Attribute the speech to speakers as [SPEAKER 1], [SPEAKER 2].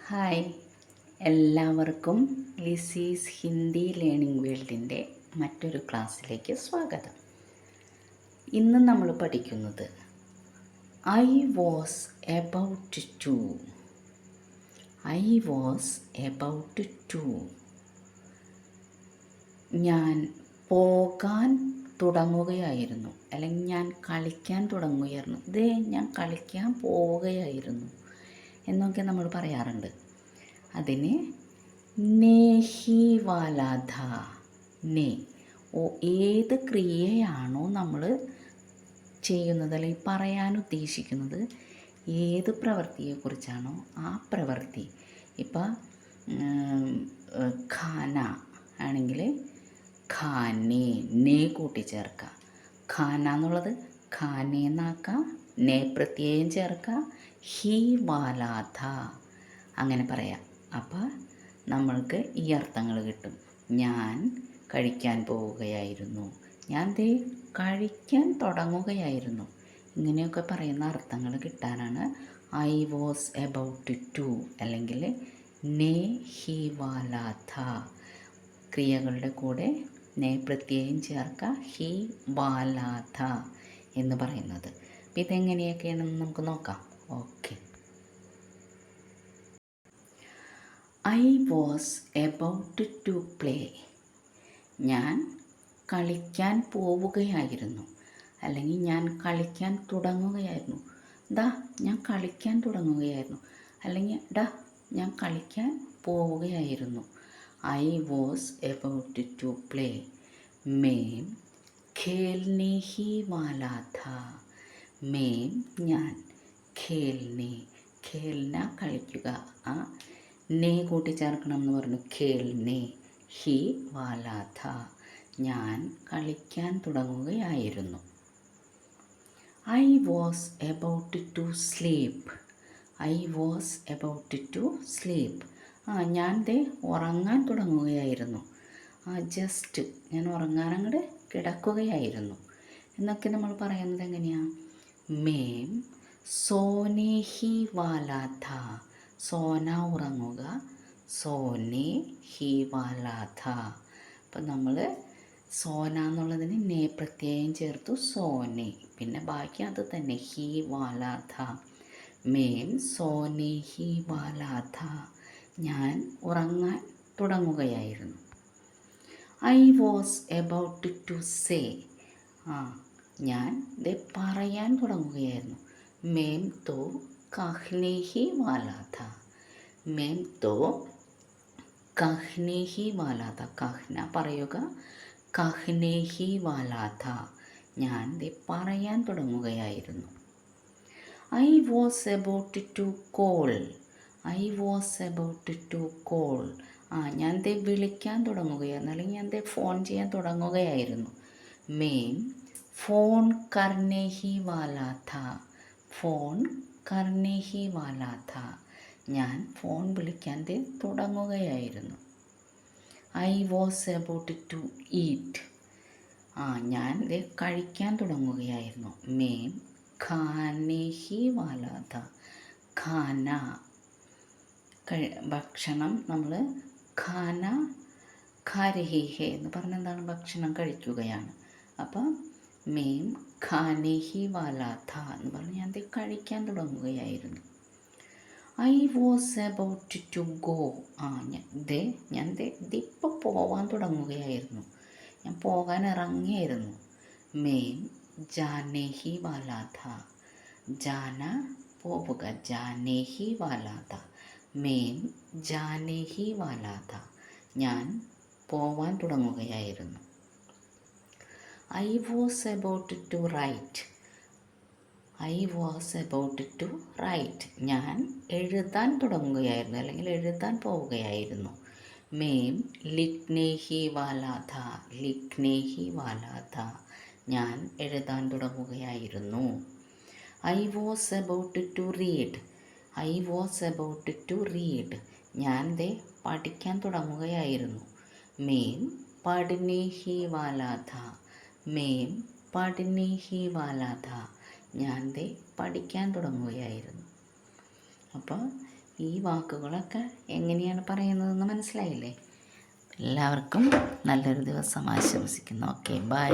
[SPEAKER 1] Hi, എല്ലാവർക്കും ലിസീസ് Hindi learning വേൾഡിൻ്റെ മറ്റൊരു ക്ലാസ്സിലേക്ക് സ്വാഗതം. ഇന്ന് നമ്മൾ പഠിക്കുന്നത് I was about to. I was about to. ഞാൻ പോകാൻ തുടങ്ങുകയായിരുന്നു, അല്ലെങ്കിൽ ഞാൻ കളിക്കാൻ തുടങ്ങുകയായിരുന്നു. ഞാൻ കളിക്കാൻ പോവുകയായിരുന്നു എന്നൊക്കെ നമ്മൾ പറയാറുണ്ട്. അതിന് നേഹി വാലാധ. നേ ഏത് ക്രിയയാണോ നമ്മൾ ചെയ്യുന്നത് അല്ലെങ്കിൽ പറയാൻ ഉദ്ദേശിക്കുന്നത്, ഏത് പ്രവൃത്തിയെക്കുറിച്ചാണോ ആ പ്രവൃത്തി. ഇപ്പം ഖാന ആണെങ്കിൽ ഖാനേ, നേ കൂട്ടിച്ചേർക്കുക. ഖാന എന്നുള്ളത് ഖാനേന്നാക്കാം, നേ പ്രത്യയം ചേർക്കുക, ഹി വാലാധ അങ്ങനെ പറയാം. അപ്പോൾ നമ്മൾക്ക് ഈ അർത്ഥങ്ങൾ കിട്ടും. ഞാൻ കഴിക്കാൻ പോവുകയായിരുന്നു, ഞാൻ കഴിക്കാൻ തുടങ്ങുകയായിരുന്നു. ഇങ്ങനെയൊക്കെ പറയുന്ന അർത്ഥങ്ങൾ കിട്ടാനാണ് ഐ വാസ് എബൌട്ട് ടു അല്ലെങ്കിൽ നേ ഹി വാലാധ. ക്രിയകളുടെ കൂടെ നേ പ്രത്യയം ചേർക്കുക, ഹി വാലാധ എന്ന് പറയുന്നത്. അപ്പം ഇതെങ്ങനെയൊക്കെയാണെന്ന് നമുക്ക് നോക്കാം. Okay. I was about to play. ഞാൻ കളിക്കാൻ പോവുകയായിരുന്നു, അല്ലെങ്കിൽ ഞാൻ കളിക്കാൻ തുടങ്ങുകയായിരുന്നു. ഞാൻ കളിക്കാൻ തുടങ്ങുകയായിരുന്നു, അല്ലെങ്കിൽ ഞാൻ കളിക്കാൻ പോവുകയായിരുന്നു. I was about to play. മേം ഖേൽനെ ഹി വാലാ ഥാ. മേം ഞാൻ, ഖേൽനെ ഖേൽന കളിക്കുക, നേ കൂട്ടിച്ചേർക്കണം എന്ന് പറഞ്ഞു. ഖേൽനെ ഹി വാലാധ ഞാൻ കളിക്കാൻ തുടങ്ങുകയായിരുന്നു. I was about to sleep. I was about to sleep. ഞാൻ ഉറങ്ങാൻ തുടങ്ങുകയായിരുന്നു. ജസ്റ്റ് ഞാൻ ഉറങ്ങാൻ അങ്ങോട്ട് കിടക്കുകയായിരുന്നു എന്നൊക്കെ നമ്മൾ പറയുന്നത് എങ്ങനെയാണ്? മേം സോനെ ഹി വാലാധ. സോന ഉറങ്ങുക, സോനെ ഹി വാലാധ. അപ്പം നമ്മൾ സോന എന്നുള്ളതിന് നേ പ്രത്യയം ചേർത്തു, സോനെ. പിന്നെ ബാക്കി അത് തന്നെ, ഹി വാലാധ. മേം സോനെ ഹി വാലാധ ഞാൻ ഉറങ്ങാൻ തുടങ്ങുകയായിരുന്നു. I was about to say. ഞാൻ പറയാൻ തുടങ്ങുകയായിരുന്നു. മേം തോ कहने ही वाला था. मैं तो कहने ही वाला था. कहना പറയുക, कहने ही वाला था ഞാൻ പറയാൻ തുടങ്ങുകയായിരുന്നു. I was about to call. I was about to call. ഞാൻ വിളിക്കാൻ തുടങ്ങുകയായിരുന്നു, അല്ലെങ്കിൽ ഞാൻ ഫോൺ ചെയ്യാൻ തുടങ്ങുകയായിരുന്നു. മേം ഫോൺ കർനെ ഹി വാലാ ഥാ. ഫോൺ കർനെ ഹി വാലാ ഥാ ഞാൻ ഫോൺ വിളിക്കാൻ തുടങ്ങുകയായിരുന്നു. I was about to eat. ഞാൻ കഴിക്കാൻ തുടങ്ങുകയായിരുന്നു. മേം ഖാനെ ഹി വാലാ ഥാ. ഖാന ഭക്ഷണം. നമ്മൾ ഖാന ഖാ രഹി ഹേ എന്ന് പറഞ്ഞാൽ എന്താണ്? ഭക്ഷണം കഴിക്കുകയാണ്. അപ്പം മേം ഖാനെ ഹി വാലാ ഥാ എന്ന് പറഞ്ഞ് ഞാൻ കഴിക്കാൻ തുടങ്ങുകയായിരുന്നു. I was about to go. ഞാൻ ഇപ്പോൾ പോവാൻ തുടങ്ങുകയായിരുന്നു, ഞാൻ പോകാൻ ഇറങ്ങിയായിരുന്നു. മേം ജാനെ ഹി വാലാ ഥാ. ജാന പോവുക, ജാനെ ഹി വാലാ ഥാ. മേം ജാനെ ഹി വാലാ ഥാ ഞാൻ പോവാൻ തുടങ്ങുകയായിരുന്നു. I was about to write. I was about to write ഞാൻ എഴുതാൻ തുടങ്ങുകയായിരുന്നു, അല്ലെങ്കിൽ എഴുതാൻ പോവുകയായിരുന്നു. മേം ലിഖ്നെ ഹി വാലാ ഥാ. ലിഖ്നെ ഹി വാലാ ഥാ ഞാൻ എഴുതാൻ തുടങ്ങുകയായിരുന്നു. I was about to read. I was about to read ഞാൻ പഠിക്കാൻ തുടങ്ങുകയായിരുന്നു. മേം പഠ്നെ ഹി വാലാ ഥാ. മേം പഠ്നെ ഹി വാലാ ഥാ ഞാൻ പഠിക്കാൻ തുടങ്ങുകയായിരുന്നു. അപ്പോൾ ഈ വാക്കുകളൊക്കെ എങ്ങനെയാണ് പറയുന്നതെന്ന് മനസ്സിലായില്ലേ? എല്ലാവർക്കും നല്ലൊരു ദിവസം ആശംസിക്കുന്നു. Okay, by.